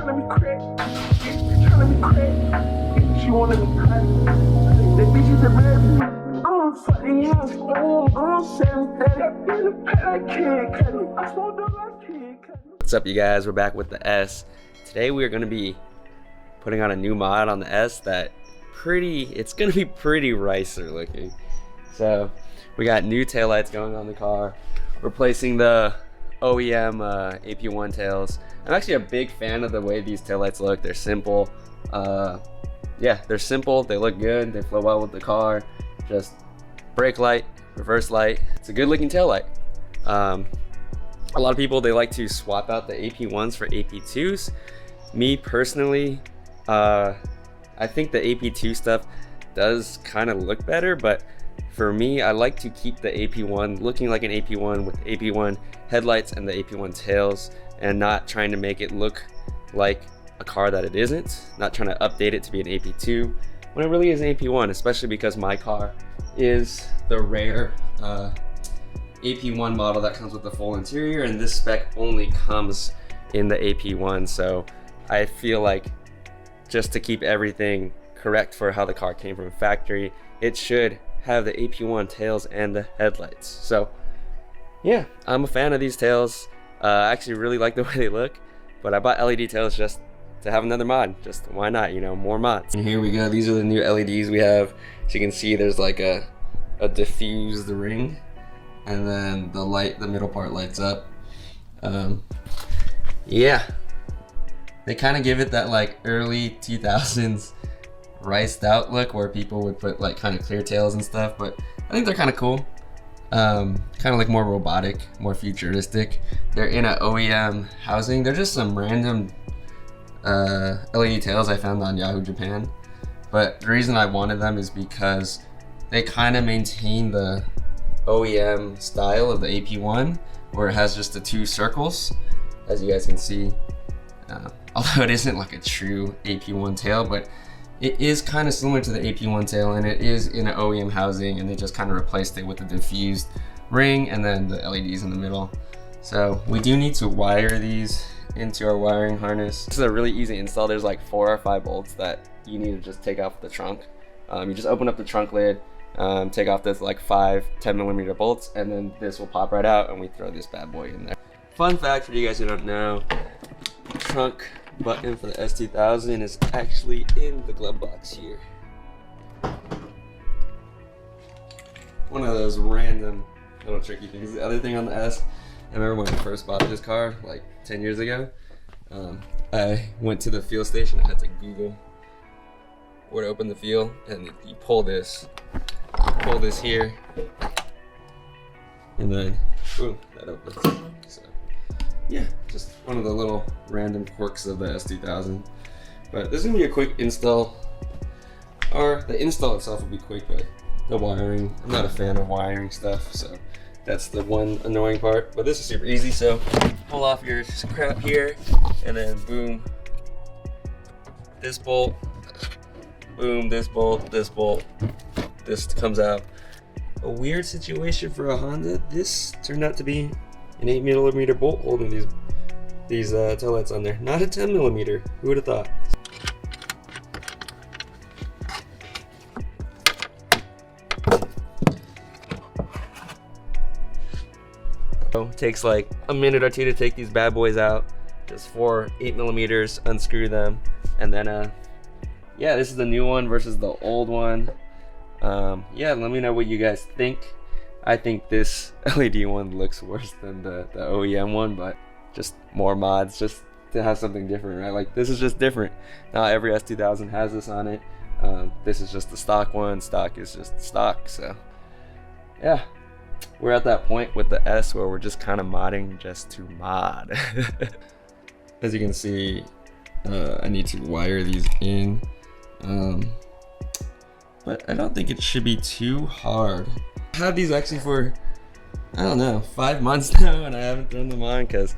trying to be crazy, trying to be crazy. She wanna be crazy. The bitches are baby. I'm fucking house, I'm saying that in the pet I can't cut it. I smoked up, I can't cut it. What's up, you guys? We're back with the S. Today we are going to be putting on a new mod on the S that it's going to be pretty ricer looking. So we got new taillights going on the car, replacing the OEM AP1 tails. I'm actually a big fan of the way these taillights look. They're simple. Yeah, they're simple. They look good. They flow well with the car. Just brake light, reverse light. It's a good looking taillight. A lot of people, they like to swap out the AP1s for AP2s. Me personally, I think the AP2 stuff does kind of look better, but for me, I like to keep the AP1 looking like an AP1 with AP1 headlights and the AP1 tails, and not trying to make it look like a car that it isn't, not trying to update it to be an AP2 when it really is an AP1, especially because my car is the rare AP1 model that comes with the full interior, and this spec only comes in the AP1. So I feel like just to keep everything correct for how the car came from factory, it should have the AP1 tails and the headlights. So yeah, I'm a fan of these tails. I actually really like the way they look, but I bought LED tails just to have another mod. Just why not, you know, more mods. And here we go. These are the new LEDs we have. So you can see there's like a diffused ring, and then the light, the middle part lights up. Yeah, they kind of give it that like early 2000s riced out look where people would put like kind of clear tails and stuff, but I think they're kind of cool. Kind of like more robotic, more futuristic. They're in an OEM housing. They're just some random LED tails I found on Yahoo Japan, but the reason I wanted them is because they kind of maintain the OEM style of the AP1, where it has just the two circles, as you guys can see. Although it isn't like a true AP1 tail, but it is kind of similar to the AP1 tail, and it is in an OEM housing, and they just kind of replaced it with a diffused ring and then the LEDs in the middle. So we do need to wire these into our wiring harness. This is a really easy install. There's like 4 or 5 bolts that you need to just take off the trunk. You just open up the trunk lid, take off this like 5 10mm bolts, and then this will pop right out, and we throw this bad boy in there. Fun fact for you guys who don't know, the trunk button for the S2000 is actually in the glove box here. One of those random little tricky things. The other thing on the S, I remember when I first bought this car like 10 years ago, I went to the fuel station. I had to Google where to open the fuel, and you pull this here, and then boom, that opens. So yeah, just one of the little random quirks of the S2000. But this is gonna be a quick install, or the install itself will be quick, but the wiring, I'm not a fan of wiring stuff, so that's the one annoying part. But this is super easy. So pull off your crap here, and then boom, this bolt, boom, this bolt, this comes out. A weird situation for a Honda. This turned out to be an 8mm bolt holding these taillights on there, not a 10mm. Who would have thought? So it takes like a minute or 2 to take these bad boys out. Just 4 8mm, unscrew them, and then yeah, this is the new one versus the old one. Yeah, let me know what you guys think. I think this LED one looks worse than the OEM one, but just more mods, just to have something different, right? Like, this is just different. Not every S2000 has this on it. This is just the stock one. Stock is just stock. So yeah, we're at that point with the S where we're just kind of modding just to mod. As you can see, I need to wire these in, but I don't think it should be too hard. I have these actually for, I don't know, 5 months now, and I haven't thrown them on because,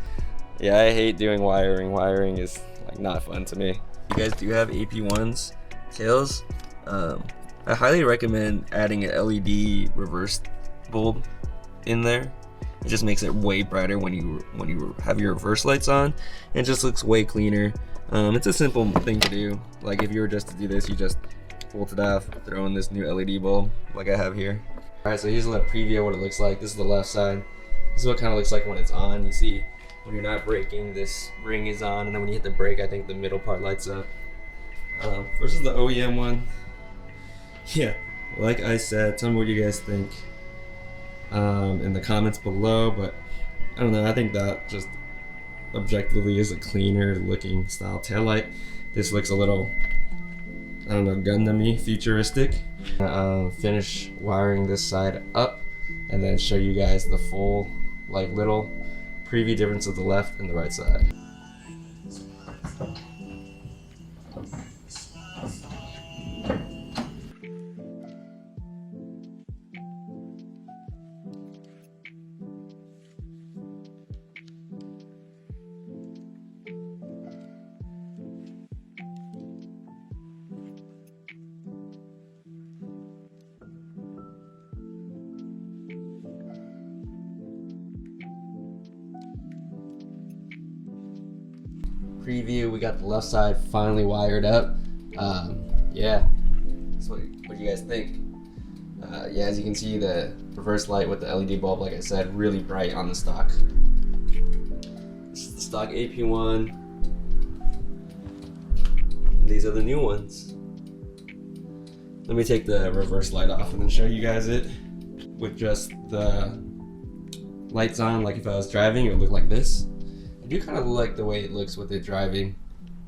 yeah, I hate doing wiring. Wiring is like not fun to me. If you guys do have AP1s tails, I highly recommend adding an LED reverse bulb in there. It just makes it way brighter when you have your reverse lights on. It just looks way cleaner. It's a simple thing to do. Like if you were just to do this, you just bolt it off, throw in this new LED bulb like I have here. Alright, so here's a little preview of what it looks like. This is the left side. This is what it kind of looks like when it's on. You see when you're not braking, this ring is on, and then when you hit the brake, I think the middle part lights up. Versus the OEM one. Yeah, like I said, tell me what you guys think in the comments below, but I don't know, I think that just objectively is a cleaner looking style taillight. This looks a little, I don't know, Gundam-y, futuristic. Finish wiring this side up and then show you guys the full, like, little preview difference of the left and the right side. Preview, we got the left side finally wired up. Yeah, that's what do you guys think? Yeah, as you can see, the reverse light with the LED bulb, like I said, really bright on the stock. This is the stock AP1, and these are the new ones. Let me take the reverse light off and then show you guys it with just the lights on. Like if I was driving, it would look like this. I do kind of like the way it looks with it driving,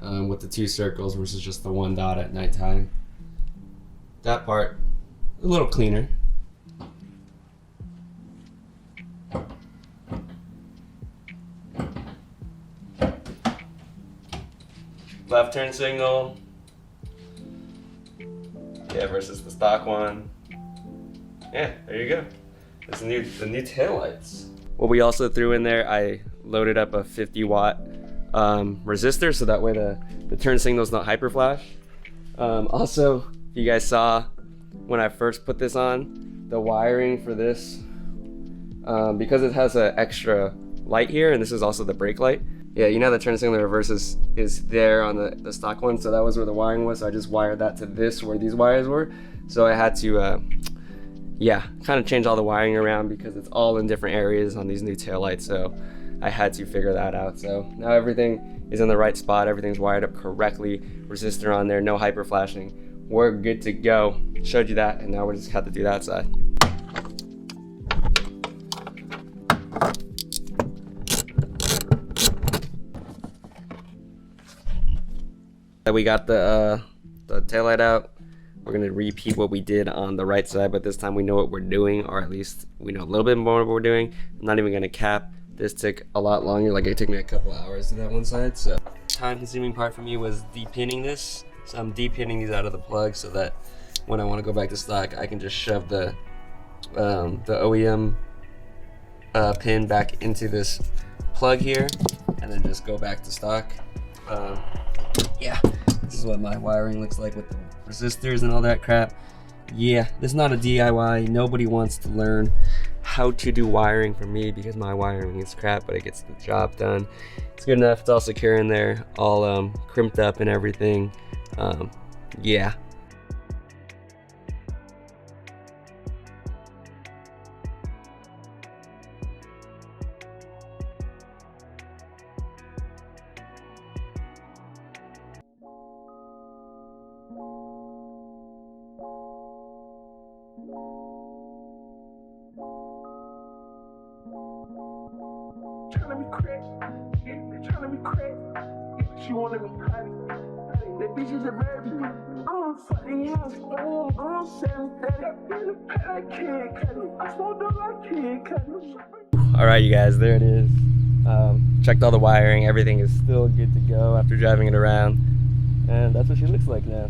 with the two circles versus just the one dot at nighttime. That part, a little cleaner. Left turn signal. Yeah, versus the stock one. Yeah, there you go. That's the new taillights. What we also threw in there, I loaded up a 50-watt resistor, so that way the turn signal is not hyper flash. Also, if you guys saw when I first put this on, the wiring for this, because it has an extra light here, and this is also the brake light. Yeah, you know the turn signal reverse is there on the stock one, so that was where the wiring was. So I just wired that to this where these wires were. So I had to yeah, kind of change all the wiring around because it's all in different areas on these new taillights, so I had to figure that out. So now everything is in the right spot, everything's wired up correctly, resistor on there, no hyper flashing. We're good to go. Showed you that, and now we just have to do that side. We got the taillight out. We're gonna repeat what we did on the right side, but this time we know what we're doing, or at least we know a little bit more what we're doing. I'm not even gonna cap. This took a lot longer, like it took me a couple hours to that one side. So time-consuming part for me was depinning this. So I'm depinning these out of the plug so that when I want to go back to stock, I can just shove the OEM pin back into this plug here, and then just go back to stock. Yeah, this is what my wiring looks like with the resistors and all that crap. Yeah, this is not a DIY. Nobody wants to learn how to do wiring from me because my wiring is crap, but it gets the job done. It's good enough. It's all secure in there, all crimped up and everything. Yeah. Tryna be crazy, yeah, tryna be crazy. Yeah, she wanna be honey. That bitch is a baby. I'm fucking young, I'm 730. In the pet, I can't cut it. I smoked up, I can't cut it. All right, you guys, there it is. Checked all the wiring. Everything is still good to go after driving it around, and that's what she looks like now.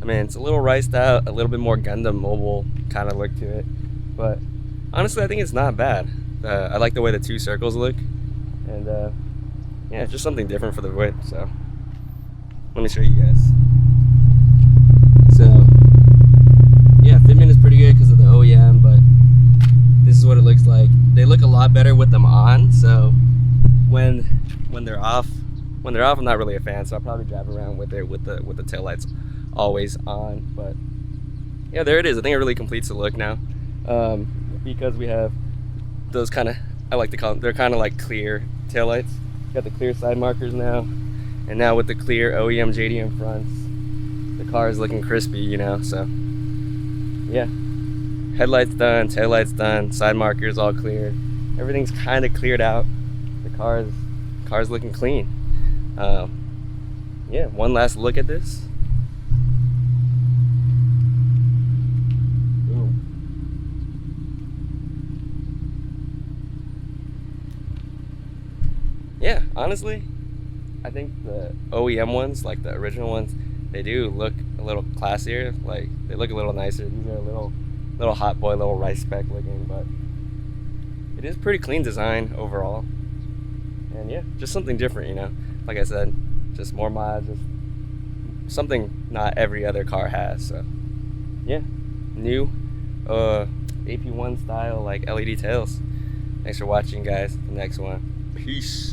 I mean, it's a little riced out, a little bit more Gundam Mobile kind of look to it, but honestly, I think it's not bad. I like the way the two circles look, and yeah, it's just something different for the width. So let me show you guys. So yeah, fitment is pretty good because of the OEM, but this is what it looks like. They look a lot better with them on, so when they're off, When they're off, I'm not really a fan, so I'll probably drive around with it with the taillights always on. But yeah, there it is. I think it really completes the look now, because we have those kind of, I like to call them, they're kind of like clear taillights. Got the clear side markers now, and now with the clear OEM JDM fronts, the car is looking crispy, you know. So yeah, headlights done, taillights done, side markers all cleared, everything's kind of cleared out. The car's looking clean. Yeah, one last look at this. Boom. Yeah, honestly, I think the OEM ones, like the original ones, they do look a little classier. Like, they look a little nicer. These are a little hot boy, little rice spec looking, but it is pretty clean design overall. And yeah, just something different, you know. Like I said, just more mods, just something not every other car has. So yeah, new AP1 style like LED tails. Thanks for watching, guys. The next one. Peace.